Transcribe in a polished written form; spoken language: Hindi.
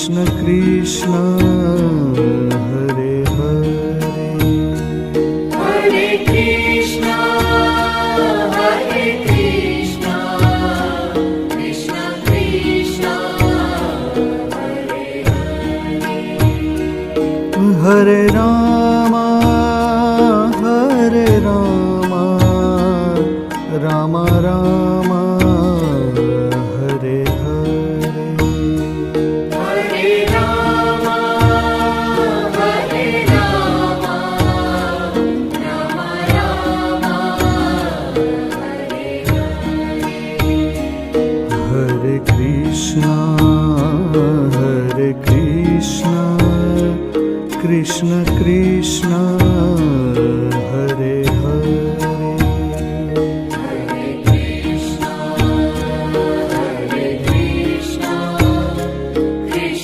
कृष्ण कृष्ण हरे हरे, हरे कृष्णा कृष्ण कृष्ण हरे हरे, हरे रामा राम राम हरे हरे, हरे राम राम राम हरे हरे, हरे कृष्ण कृष्ण कृष्ण